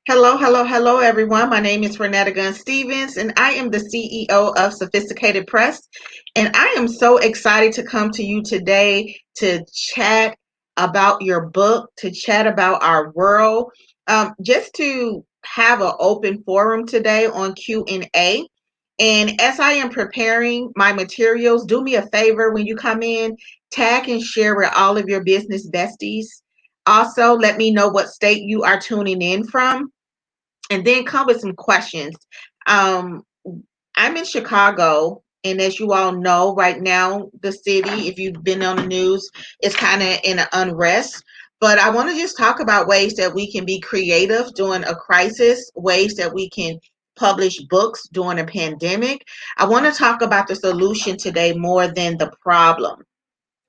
Hello, hello, hello, everyone. My name is Renetta Gunn Stevens, and I am the CEO of Sophisticated Press. And I am so excited to come to you today to chat about your book, to chat about our world, just to have an open forum today on Q&A. And as I am preparing my materials, do me a favor when you come in, tag and share with all of your business besties. Also, let me know what state you are tuning in from and then come with some questions. Um, I'm in Chicago, and as you all know, right now, the city, if you've been on the news, is kind of in an unrest. But I want to just talk about ways that we can be creative during a crisis, ways that we can publish books during a pandemic. I want to talk about the solution today more than the problem.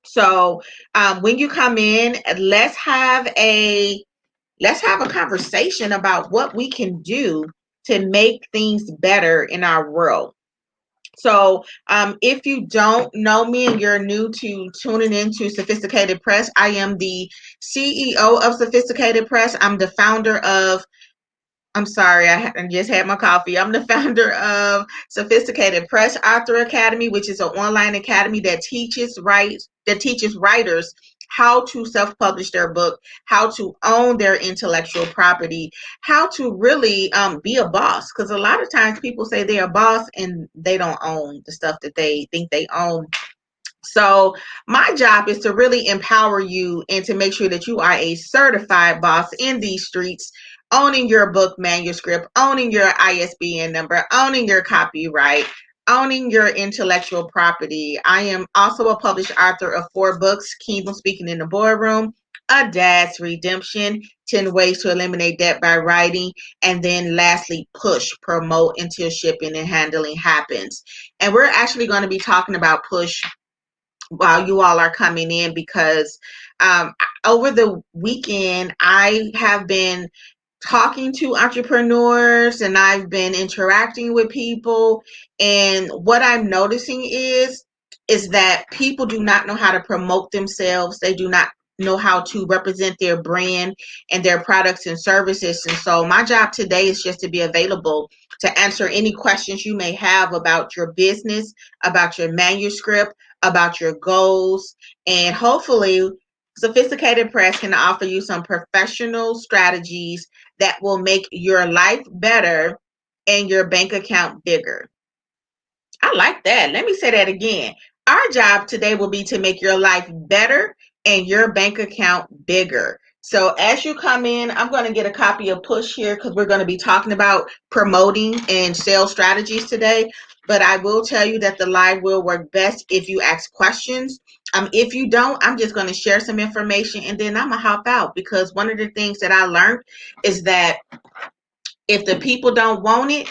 So when you come in, let's have a conversation about what we can do to make things better in our world. So, if you don't know me and you're new to tuning into Sophisticated Press, I am the CEO of Sophisticated Press. I'm the founder of I'm sorry, I just had my coffee. I'm the founder of Sophisticated Press Author Academy, which is an online academy that teaches writers how to self-publish their book, how to own their intellectual property, how to really be a boss. Because a lot of times people say they're a boss and they don't own the stuff that they think they own. So my job is to really empower you and to make sure that you are a certified boss in these streets, owning your book manuscript, owning your ISBN number, owning your copyright, owning your intellectual property. I am also a published author of 4 books: Kingdom Speaking in the Boardroom, A Dad's Redemption, 10 Ways to Eliminate Debt by Writing, and then lastly, Push, Promote Until Shipping and Handling Happens. And we're actually going to be talking about Push while you all are coming in because um, over the weekend I have been talking to entrepreneurs and I've been interacting with people, and what I'm noticing is that people do not know how to promote themselves. They do not know how to represent their brand and their products and services. And so my job today is just to be available to answer any questions you may have about your business, about your manuscript, about your goals, and hopefully Sophisticated Press can offer you some professional strategies that will make your life better and your bank account bigger. I like that. Let me say that again. Our job today will be to make your life better and your bank account bigger. So as you come in, I'm going to get a copy of Push here because we're going to be talking about promoting and sales strategies today. But I will tell you that the live will work best if you ask questions. If you don't, I'm just going to share some information and then I'm going to hop out, because one of the things that I learned is that if the people don't want it,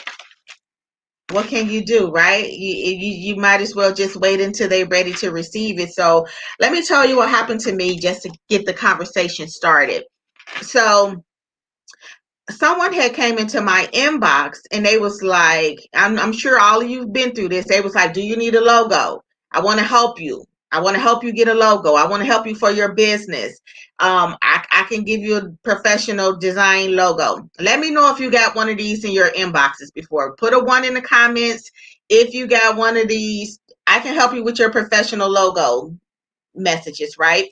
what can you do, right? You might as well just wait until they're ready to receive it. So let me tell you what happened to me just to get the conversation started. So someone had came into my inbox and they was like, I'm sure all of you've been through this. They was like, do you need a logo? I want to help you. I want to help you get a logo. I want to help you for your business. I can give you a professional design logo. Let me know if you got one of these in your inboxes before. Put a 1 in the comments if you got one of these. I can help you with your professional logo messages, right?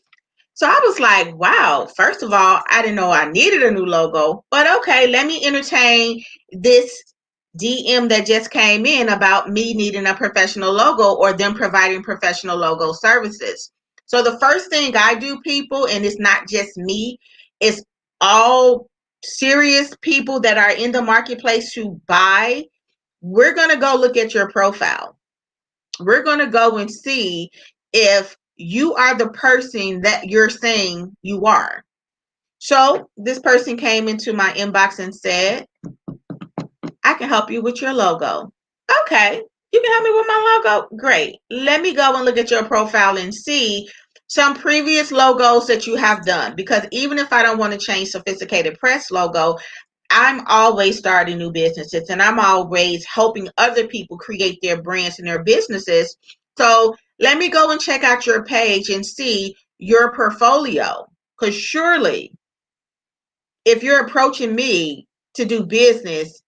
So I was like, wow, first of all, I didn't know I needed a new logo, but okay, let me entertain this DM that just came in about me needing a professional logo or them providing professional logo services. So the first thing I do, people, and it's not just me, it's all serious people that are in the marketplace to buy. We're going to go look at your profile. We're going to go and see if you are the person that you're saying you are. So this person came into my inbox and said, I can help you with your logo. Okay, you can help me with my logo? Great. Let me go and look at your profile and see some previous logos that you have done. Because even if I don't want to change Sophisticated Press logo, I'm always starting new businesses and I'm always helping other people create their brands and their businesses. So let me go and check out your page and see your portfolio. Because surely, if you're approaching me, to do business,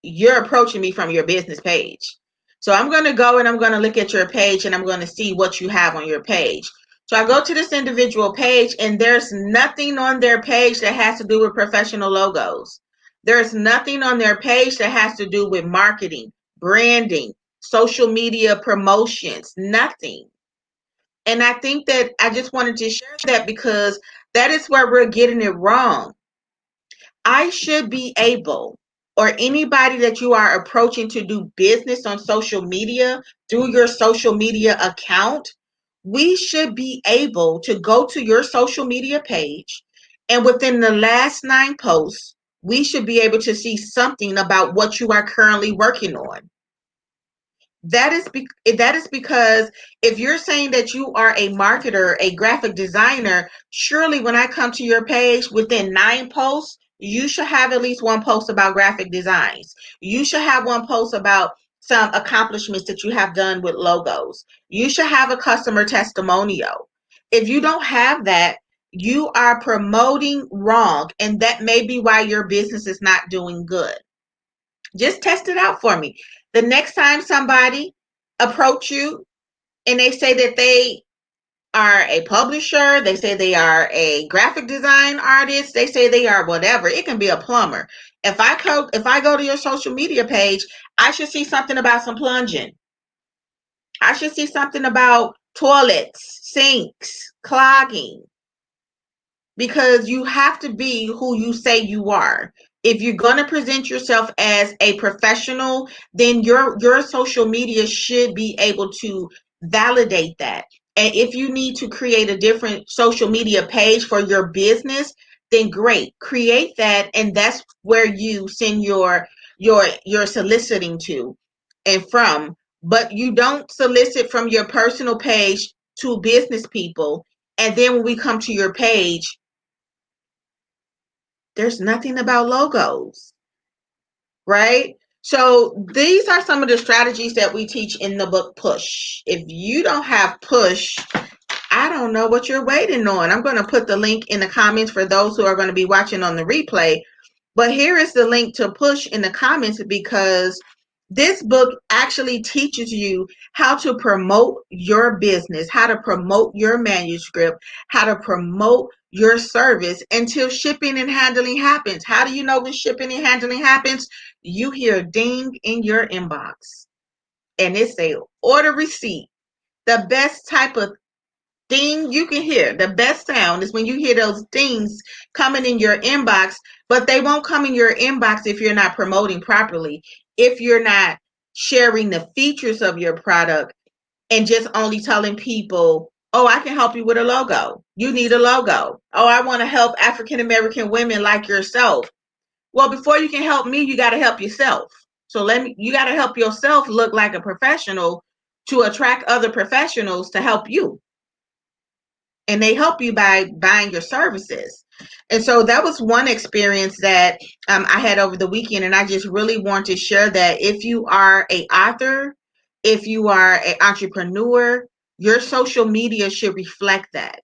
you're approaching me from your business page. So I'm going to go and I'm going to look at your page and I'm going to see what you have on your page. So I go to this individual page and there's nothing on their page that has to do with professional logos. There's nothing on their page that has to do with marketing, branding, social media promotions, nothing. And I think that I just wanted to share that because that is where we're getting it wrong. I should be able, or anybody that you are approaching to do business on social media through your social media account, we should be able to go to your social media page and within the last 9 posts, we should be able to see something about what you are currently working on. That is because if you're saying that you are a marketer, a graphic designer, surely when I come to your page within 9 posts, you should have at least one post about graphic designs. You should have one post about some accomplishments that you have done with logos. You should have a customer testimonial. If you don't have that, you are promoting wrong, and that may be why your business is not doing good. Just test it out for me. The next time somebody approach you and they say that they are a publisher, they say they are a graphic design artist, they say they are whatever. It can be a plumber. If I go to your social media page, I should see something about some plunging. I should see something about toilets, sinks, clogging, because you have to be who you say you are. If you're going to present yourself as a professional, then your social media should be able to validate that. And if you need to create a different social media page for your business, then great. Create that, and that's where you send your soliciting to and from. But you don't solicit from your personal page to business people. And then when we come to your page, there's nothing about logos, right? So these are some of the strategies that we teach in the book Push. If you don't have Push, I don't know what you're waiting on. I'm going to put the link in the comments for those who are going to be watching on the replay. But here is the link to Push in the comments, because this book actually teaches you how to promote your business, how to promote your manuscript, how to promote your service until shipping and handling happens. How do you know when shipping and handling happens? You hear a ding in your inbox and it say order receipt. The best type of ding you can hear, the best sound is when you hear those dings coming in your inbox, but they won't come in your inbox if you're not promoting properly, if you're not sharing the features of your product and just only telling people, oh, I can help you with a logo. You need a logo. Oh, I want to help African American women like yourself. Well, before you can help me, you got to help yourself. So you got to help yourself look like a professional to attract other professionals to help you, and they help you by buying your services. And so that was one experience that I had over the weekend, and I just really want to share that if you are an author, if you are an entrepreneur, your social media should reflect that.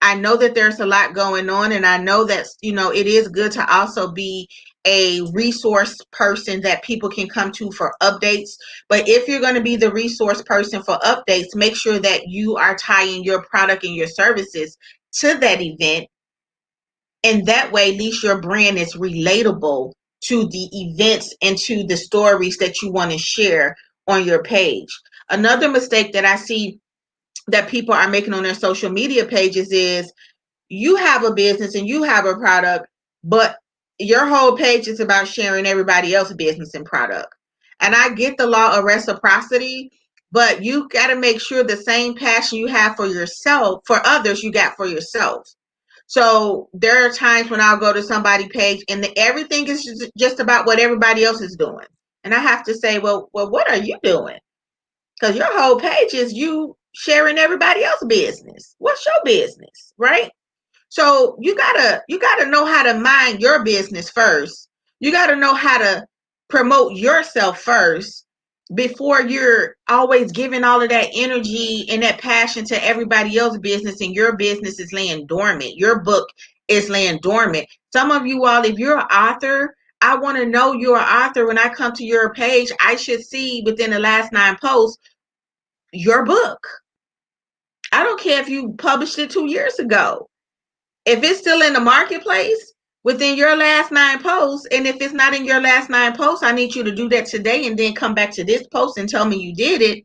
I know that there's a lot going on, and I know that, it is good to also be a resource person that people can come to for updates. But if you're going to be the resource person for updates, make sure that you are tying your product and your services to that event. And that way, at least your brand is relatable to the events and to the stories that you want to share on your page. Another mistake that I see that people are making on their social media pages is, you have a business and you have a product, but your whole page is about sharing everybody else's business and product. And I get the law of reciprocity, but you got to make sure the same passion you have for yourself, for others, you got for yourself. So there are times when I'll go to somebody's page and everything is just about what everybody else is doing. And I have to say, well, what are you doing? Because your whole page is you sharing everybody else's business. What's your business, right? So you gotta know how to mind your business first. You gotta know how to promote yourself first before you're always giving all of that energy and that passion to everybody else's business, and your business is laying dormant. Your book is laying dormant. Some of you all, if you're an author, I want to know you're an author. When I come to your page, I should see within the last 9 posts your book. I don't care if you published it 2 years ago. If it's still in the marketplace within your last 9 posts, and if it's not in your last 9 posts, I need you to do that today and then come back to this post and tell me you did it.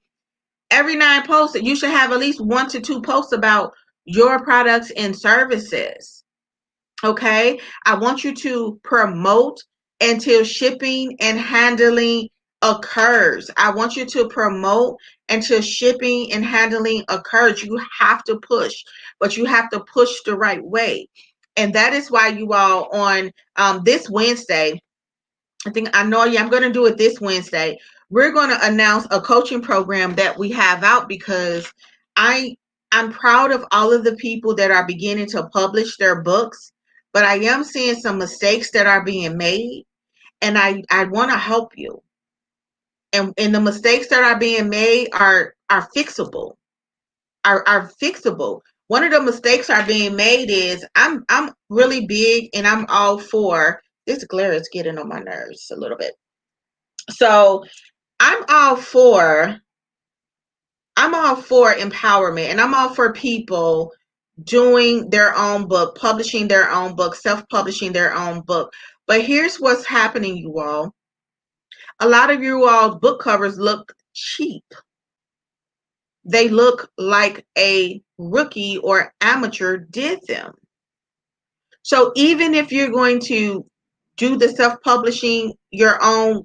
Every 9 posts, you should have at least 1 to 2 posts about your products and services. Okay, I want you to promote until shipping and handling occurs. I want you to promote until shipping and handling occurs. You have to push, but you have to push the right way. And that is why you all on this Wednesday, I know I'm going to do it this Wednesday. We're going to announce a coaching program that we have out because I'm proud of all of the people that are beginning to publish their books, but I am seeing some mistakes that are being made, and I want to help you. And the mistakes that are being made are fixable. Are fixable. One of the mistakes are being made is I'm really big and I'm all for this glare is getting on my nerves a little bit. So I'm all for empowerment, and I'm all for people doing their own book, publishing their own book, self-publishing their own book. But here's what's happening, you all. A lot of you all's book covers look cheap. They look like a rookie or amateur did them. So even if you're going to do the self-publishing your own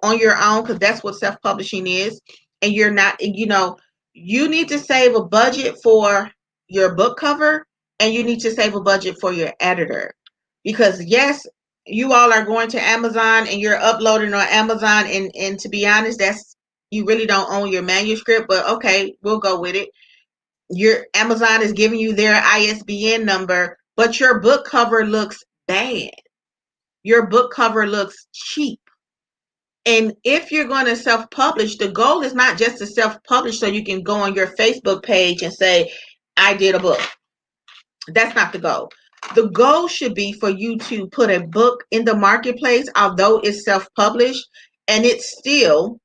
on your own, because that's what self-publishing is, and you're not, you need to save a budget for your book cover, and you need to save a budget for your editor. Because yes, you all are going to Amazon and you're uploading on Amazon, and to be honest, that's, you really don't own your manuscript, but okay, we'll go with it. Your Amazon is giving you their ISBN number, but your book cover looks bad. Your book cover looks cheap. And if you're going to self-publish, the goal is not just to self-publish so you can go on your Facebook page and say, I did a book. That's not the goal. The goal should be for you to put a book in the marketplace, although it's self-published, and it still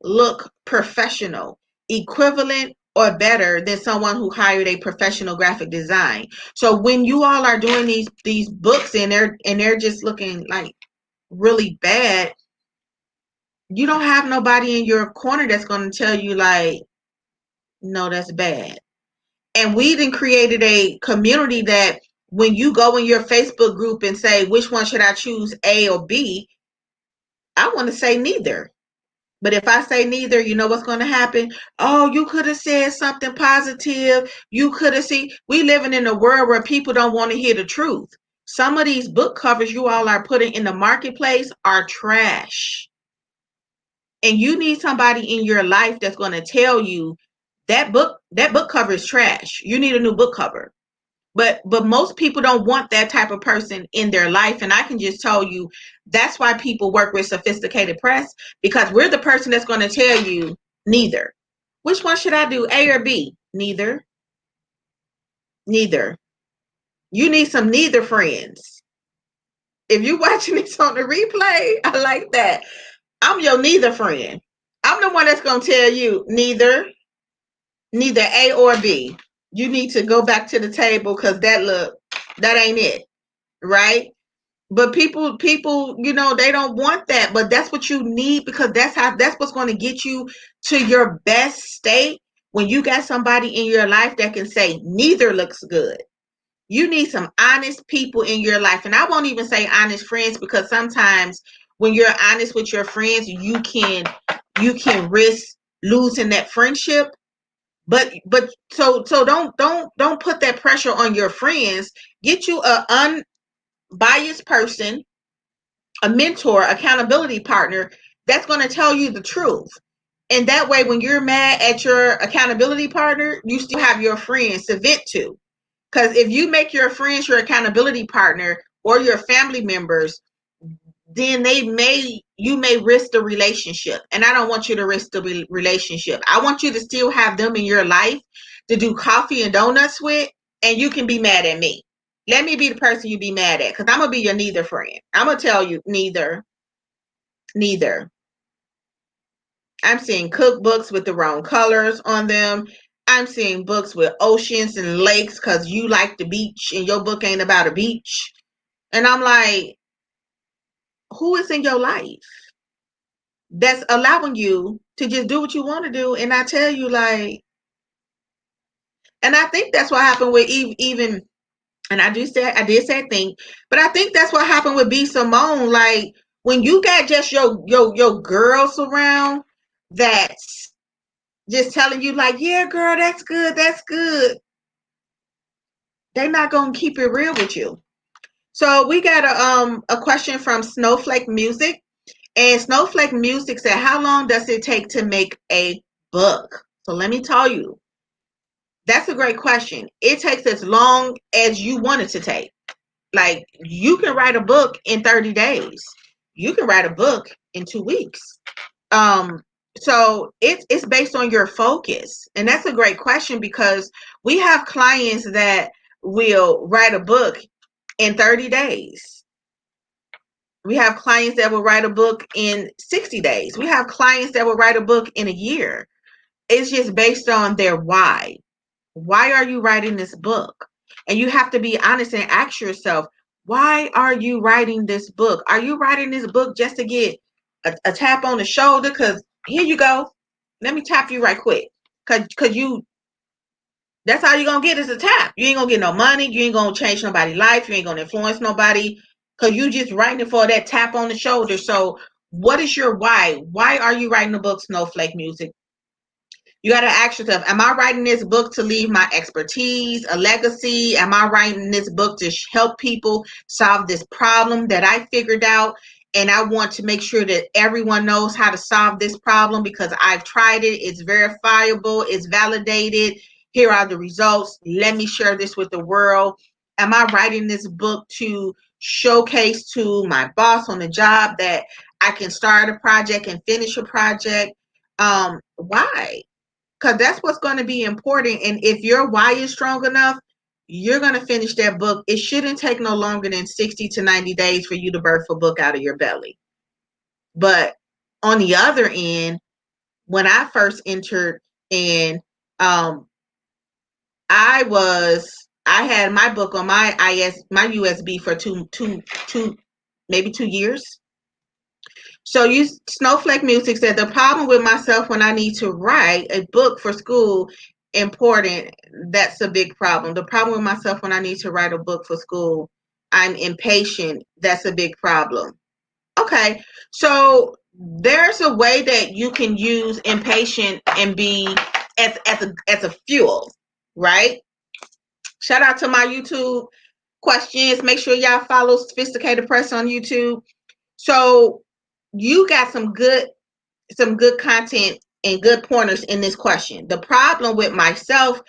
look professional, equivalent or better than someone who hired a professional graphic design. So when you all are doing these books and they're just looking like really bad, you don't have nobody in your corner that's going to tell you like, no, that's bad. And we then created a community that when you go in your Facebook group and say, which one should I choose, A or B? I want to say neither. But if I say neither, you know what's going to happen? Oh, you could have said something positive. You could have seen. We living in a world where people don't want to hear the truth. Some of these book covers you all are putting in the marketplace are trash. And you need somebody in your life that's going to tell you that book cover is trash. You need a new book cover. But most people don't want that type of person in their life. And I can just tell you that's why people work with Sophisticated Press, because we're the person that's going to tell you neither. Which one should I do, A or B? Neither. Neither. You need some neither friends. If you're watching this on the replay, I like that. I'm your neither friend. I'm the one that's going to tell you neither A or B. You need to go back to the table because that ain't it, right? But people, they don't want that, but that's what you need, because that's what's going to get you to your best state. When you got somebody in your life that can say neither looks good. You need some honest people in your life. And I won't even say honest friends, because sometimes when you're honest with your friends, you can risk losing that friendship. But so don't put that pressure on your friends. Get you a unbiased person, a mentor, accountability partner that's going to tell you the truth. And that way, when you're mad at your accountability partner, you still have your friends to vent to. Because if you make your friends your accountability partner or your family members, then you may risk the relationship. And I don't want you to risk the relationship. I want you to still have them in your life to do coffee and donuts with, and you can be mad at me. Let me be the person you be mad at, because I'm gonna be your neither friend. I'm gonna tell you neither. I'm seeing cookbooks with the wrong colors on them. I'm seeing books with oceans and lakes because you like the beach and your book ain't about a beach. And I'm like, who is in your life that's allowing you to just do what you want to do? And I tell you, like, and I think that's what happened with even, and I did say think, but I think that's what happened with B Simone. Like, when you got just your girls around that's just telling you like, yeah, girl, that's good, they're not gonna keep it real with you. So we got a question from Snowflake Music, and Snowflake Music said, how long does it take to make a book? So let me tell you, that's a great question. It takes as long as you want it to take. Like, you can write a book in 30 days. You can write a book in 2 weeks. Um, so it's based on your focus. And that's a great question, because we have clients that will write a book in 30 days. We have clients that will write a book in 60 days. We have clients that will write a book in a year. It's just based on their why. Why are you writing this book? And you have to be honest and ask yourself, why are you writing this book? Are you writing this book just to get a tap on the shoulder? Because here you go. Let me tap you right quick. Because that's all you're going to get is a tap. You ain't going to get no money. You ain't going to change nobody's life. You ain't going to influence nobody, because you just writing for that tap on the shoulder. So what is your why? Why are you writing the book, Snowflake Music? You got to ask yourself, am I writing this book to leave my expertise, a legacy? Am I writing this book to help people solve this problem that I figured out? And I want to make sure that everyone knows how to solve this problem because I've tried it. It's verifiable. It's validated. Here are the results. Let me share this with the world. Am I writing this book to showcase to my boss on the job that I can start a project and finish a project? Why? Because that's what's going to be important. And if your why is strong enough, you're going to finish that book. It shouldn't take no longer than 60 to 90 days for you to birth a book out of your belly. But on the other end, when I first entered, and I had my book on my USB for maybe 2 years. So Snowflake Music said, the problem with myself when I need to write a book for school, important, that's a big problem. The problem with myself when I need to write a book for school, I'm impatient, that's a big problem. Okay, so there's a way that you can use impatient and be as a fuel, right? Shout out to my YouTube questions. Make sure y'all follow Sophisticated Press on YouTube. So you got some good content and good pointers in this question. The problem with myself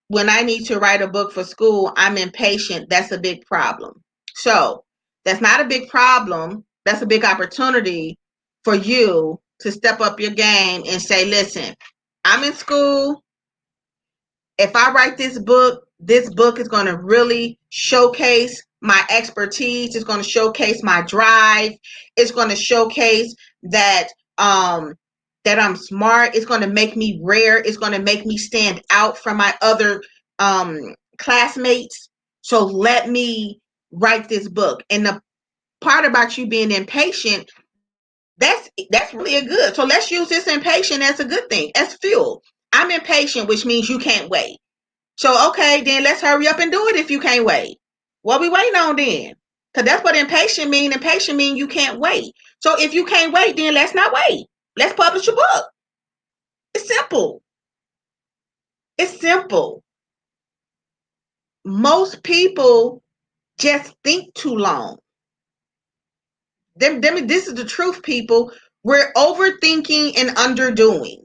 when I need to write a book for school, I'm impatient. That's a big problem. So that's not a big problem. That's a big opportunity for you to step up your game and say, listen, I'm in school. If I write this book is going to really showcase my expertise. It's going to showcase my drive. It's going to showcase that that I'm smart. It's going to make me rare. It's going to make me stand out from my other classmates. So let me write this book. And the part about you being impatient, that's really a good. So let's use this impatient as a good thing, as fuel. I'm impatient, which means you can't wait. So, okay, then let's hurry up and do it if you can't wait. What we waiting on then? Because that's what impatient mean. Impatient mean you can't wait. So if you can't wait, then let's not wait. Let's publish a book. It's simple. It's simple. Most people just think too long. This is the truth, people. We're overthinking and underdoing.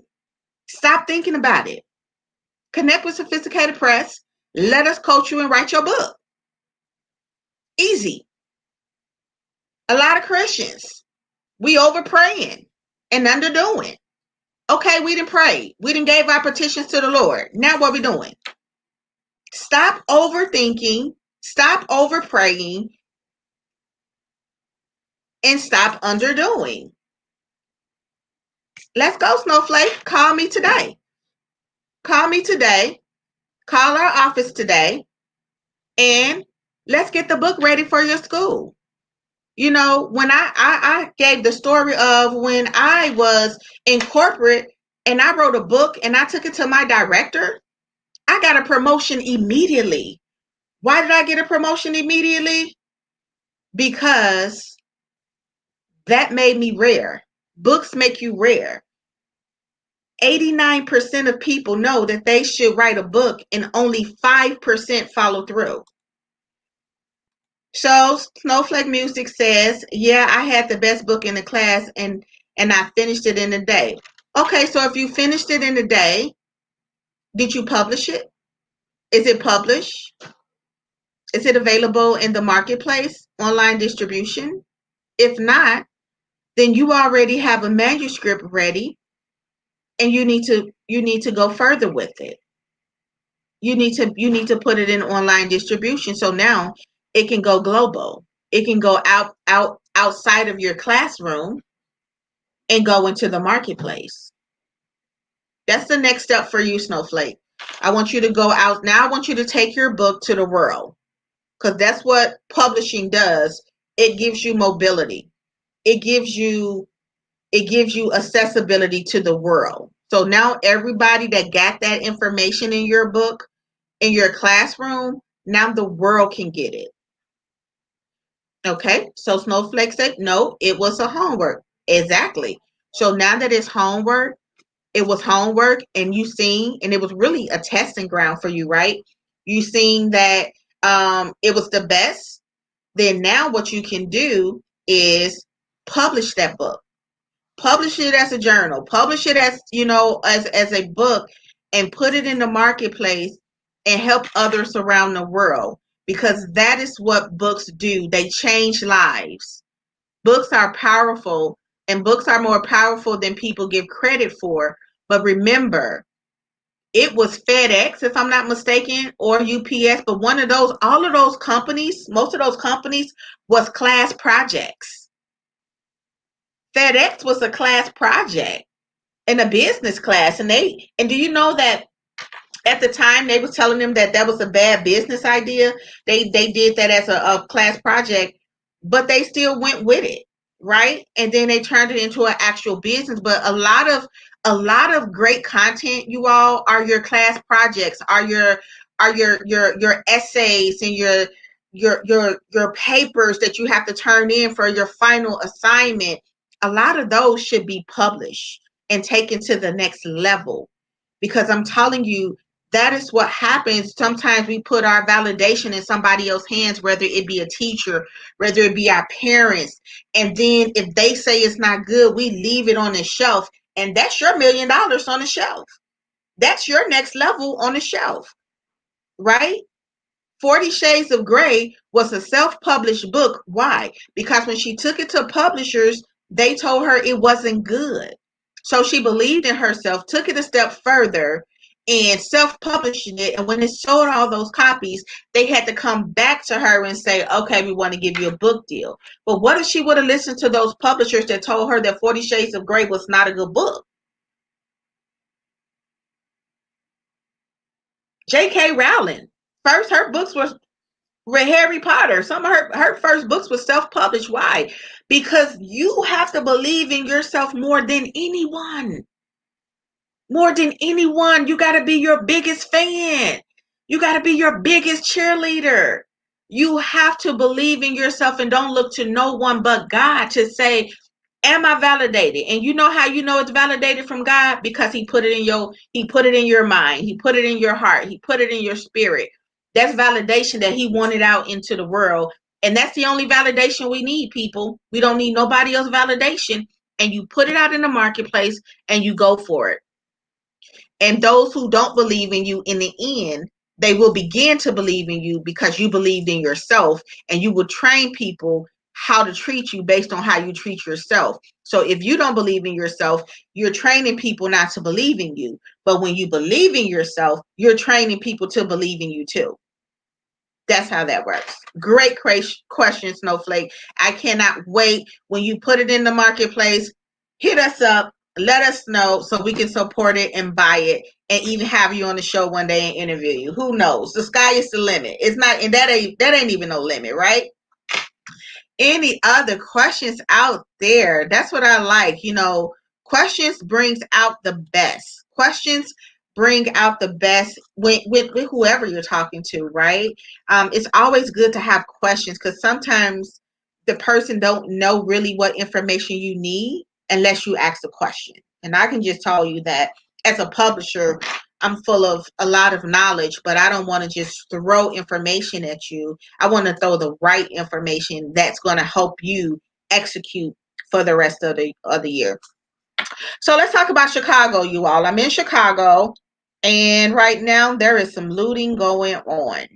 Stop thinking about it. Connect with Sophisticated Press. Let us coach you and write your book. Easy. A lot of Christians, we over praying and underdoing. Okay, we didn't pray. We didn't gave our petitions to the Lord. Now what we doing? Stop overthinking Stop over praying and stop underdoing. Let's go, Snowflake. Call me today. Call me today. Call our office today. And let's get the book ready for your school. You know, when I gave the story of when I was in corporate and I wrote a book and I took it to my director, I got a promotion immediately. Why did I get a promotion immediately? Because that made me rare. Books make you rare. 89% of people know that they should write a book and only 5% follow through. So Snowflake Music says, yeah, I had the best book in the class and I finished it in a day. Okay, so if you finished it in a day, did you publish it? Is it published? Is it available in the marketplace, online distribution? If not, then you already have a manuscript ready and you need to go further with it. You need to put it in online distribution so now it can go global. It can go outside of your classroom and go into the marketplace. That's the next step for you, Snowflake. I want you to go out now. I want you to take your book to the world because that's what publishing does. It gives you mobility. It gives you accessibility to the world. So now everybody that got that information in your book, in your classroom, now the world can get it. Okay, so Snowflake said, no, it was a homework. Exactly. So now that it's homework, it was homework and you seen, and it was really a testing ground for you, right? You seen that it was the best. Then now what you can do is publish that book. Publish it as a journal. Publish it as, as a book and put it in the marketplace and help others around the world because that is what books do. They change lives. Books are powerful and books are more powerful than people give credit for. But remember, it was FedEx, if I'm not mistaken, or UPS, but all of those companies, most of those companies was class projects. FedEx was a class project and a business class. And do you know that at the time they was telling them that was a bad business idea? They did that as a class project, but they still went with it, right? And then they turned it into an actual business. But a lot of great content, you all, are your class projects, are your essays and your papers that you have to turn in for your final assignment. A lot of those should be published and taken to the next level because I'm telling you, that is what happens. Sometimes we put our validation in somebody else's hands, whether it be a teacher, whether it be our parents. And then if they say it's not good, we leave it on the shelf. And that's your $1,000,000 on the shelf. That's your next level on the shelf, right? 40 Shades of Grey was a self-published book. Why? Because when she took it to publishers, they told her it wasn't good. So she believed in herself, took it a step further, and self-publishing it. And when it sold all those copies, they had to come back to her and say, okay, we want to give you a book deal. But what if she would have listened to those publishers that told her that 40 Shades of Grey was not a good book? J.K. Rowling, first her books were with Harry Potter. Some of her first books were self-published. Why? Because you have to believe in yourself more than anyone. More than anyone. You got to be your biggest fan. You got to be your biggest cheerleader. You have to believe in yourself and don't look to no one but God to say, am I validated? And you know how you know it's validated from God? Because he put it in your mind. He put it in your heart. He put it in your spirit. That's validation that he wanted out into the world. And that's the only validation we need, people. We don't need nobody else validation. And you put it out in the marketplace and you go for it. And those who don't believe in you, in the end, they will begin to believe in you because you believed in yourself, and you will train people how to treat you based on how you treat yourself. So if you don't believe in yourself, you're training people not to believe in you. But when you believe in yourself, you're training people to believe in you too. That's how that works. Great question, Snowflake. I cannot wait when you put it in the marketplace. Hit us up, let us know so we can support it and buy it, and even have you on the show one day and interview you. Who knows? The sky is the limit. It's not, and that ain't even no limit, right? Any other questions out there? That's what I like. Questions brings out the best. Questions bring out the best with whoever you're talking to, right? It's always good to have questions because sometimes the person don't know really what information you need unless you ask a question. And I can just tell you that as a publisher, I'm full of a lot of knowledge, but I don't want to just throw information at you. I want to throw the right information that's going to help you execute for the rest of the year. So let's talk about Chicago, you all. I'm in Chicago, and right now there is some looting going on.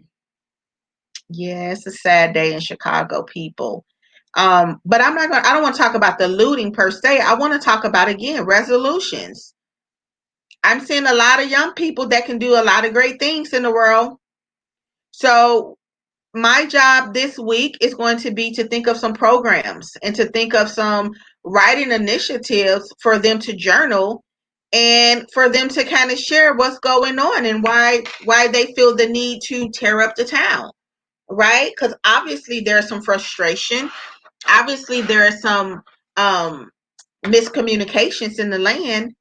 Yeah, it's a sad day in Chicago, people. But I don't want to talk about the looting per se. I want to talk about, again, resolutions. I'm seeing a lot of young people that can do a lot of great things in the world. So my job this week is going to be to think of some programs and to think of some writing initiatives for them to journal and for them to kind of share what's going on and why they feel the need to tear up the town, right? Because obviously there's some frustration. Obviously there are some miscommunications in the land.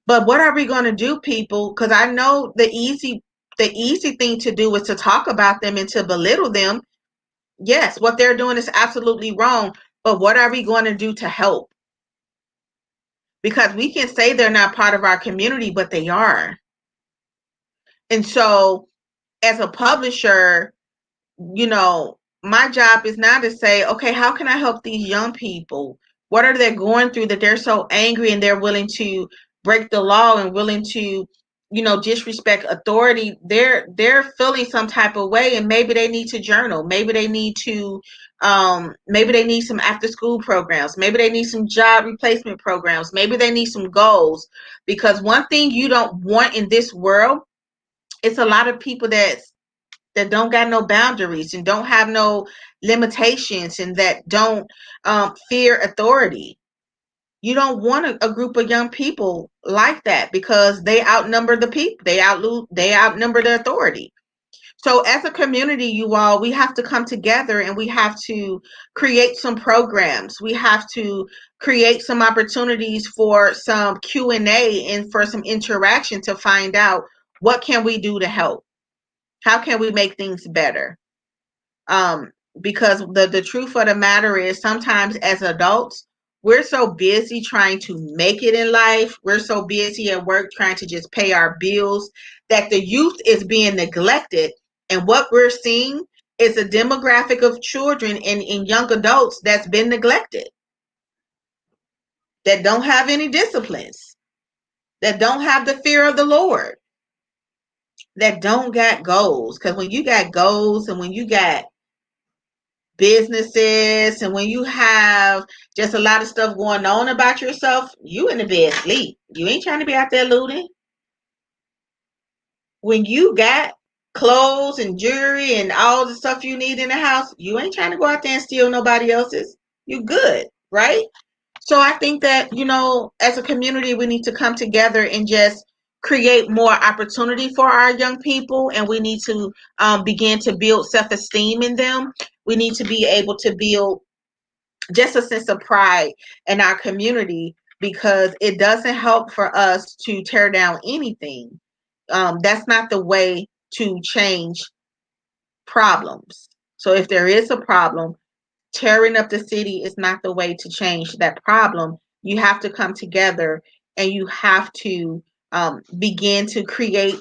But what are we going to do, people? Because I know the easy thing to do is to talk about them and to belittle them. Yes, what they're doing is absolutely wrong. But what are we going to do to help? Because we can say they're not part of our community, but they are. And so as a publisher, my job is now to say, okay, how can I help these young people? What are they going through that they're so angry and they're willing to break the law and willing to, disrespect authority? They're feeling some type of way, and maybe they need to journal. Maybe they need to, maybe they need some after school programs. Maybe they need some job replacement programs. Maybe they need some goals. Because one thing you don't want in this world, it's a lot of people that don't got no boundaries and don't have no limitations and that don't fear authority. You don't want a group of young people like that because they outnumber the people. They outnumber the authority. So as a community, you all, we have to come together and we have to create some programs. We have to create some opportunities for some Q&A and for some interaction to find out what can we do to help. How can we make things better? Because the truth of the matter is sometimes as adults, we're so busy trying to make it in life. We're so busy at work trying to just pay our bills that the youth is being neglected. And what we're seeing is a demographic of children and young adults that's been neglected, that don't have any disciplines, that don't have the fear of the Lord, that don't got goals. Because when you got goals and when you got businesses and when you have just a lot of stuff going on about yourself, you in the bed sleep. You ain't trying to be out there looting. When you got clothes and jewelry and all the stuff you need in the house, you ain't trying to go out there and steal nobody else's. You good, right? So I think that, as a community, we need to come together and just create more opportunity for our young people, and we need to begin to build self-esteem in them. We need to be able to build just a sense of pride in our community, because it doesn't help for us to tear down anything. That's not the way to change problems. So if there is a problem, tearing up the city is not the way to change that problem. You have to come together and you have to begin to create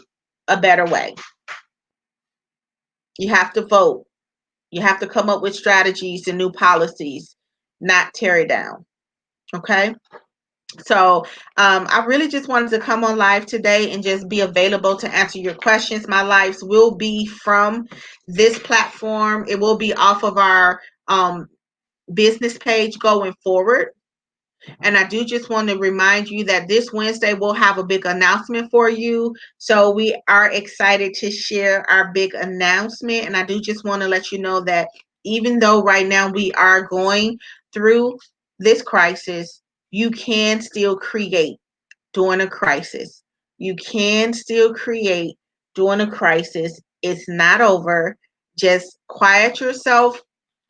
a better way. You have to vote. You have to come up with strategies and new policies, not tear it down. Okay. So I really just wanted to come on live today and just be available to answer your questions. My lives will be from this platform. It will be off of our business page going forward. And I do just want to remind you that this Wednesday we'll have a big announcement for you. So we are excited to share our big announcement. And I do just want to let you know that even though right now we are going through this crisis, you can still create during a crisis. You can still create during a crisis. It's not over. Just quiet yourself,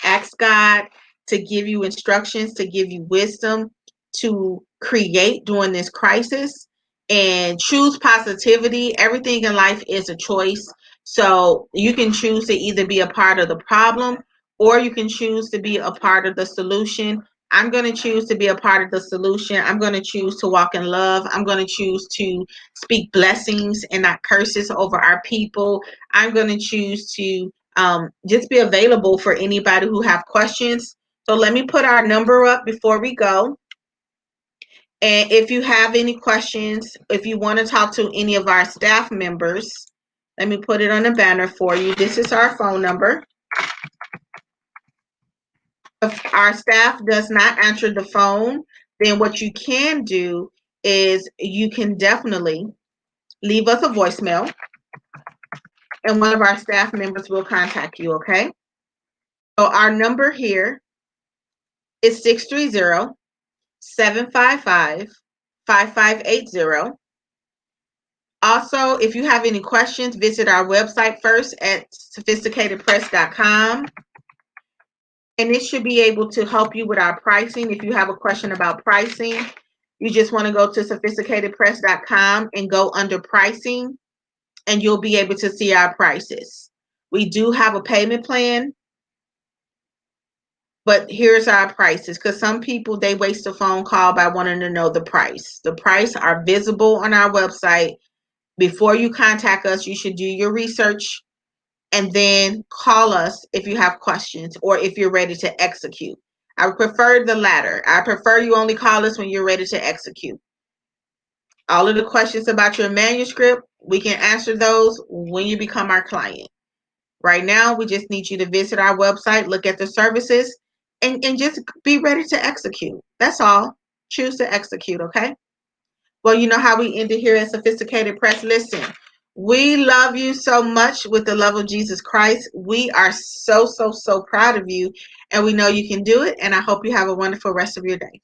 ask God to give you instructions, to give you wisdom to create during this crisis, and choose positivity. Everything in life is a choice. So you can choose to either be a part of the problem or you can choose to be a part of the solution. I'm going to choose to be a part of the solution. I'm going to choose to walk in love. I'm going to choose to speak blessings and not curses over our people. I'm going to choose to just be available for anybody who have questions. So let me put our number up before we go. And if you have any questions, if you want to talk to any of our staff members, let me put it on the banner for you. This is our phone number. If our staff does not answer the phone, then what you can do is you can definitely leave us a voicemail and one of our staff members will contact you, okay? So our number here is 630-755-5580. Also, if you have any questions, visit our website first at sophisticatedpress.com. And it should be able to help you with our pricing. If you have a question about pricing, you just want to go to sophisticatedpress.com and go under pricing, and you'll be able to see our prices. We do have a payment plan, but here's our prices, because some people, they waste a phone call by wanting to know the price. The price are visible on our website. Before you contact us, you should do your research and then call us if you have questions or if you're ready to execute. I would prefer the latter. I prefer you only call us when you're ready to execute. All of the questions about your manuscript, we can answer those when you become our client. Right now, we just need you to visit our website, look at the services, and just be ready to execute. That's all. Choose to execute, okay? Well, you know how we end it here at Sophisticated Press. Listen, we love you so much with the love of Jesus Christ. We are so, so, so proud of you, and we know you can do it, and I hope you have a wonderful rest of your day.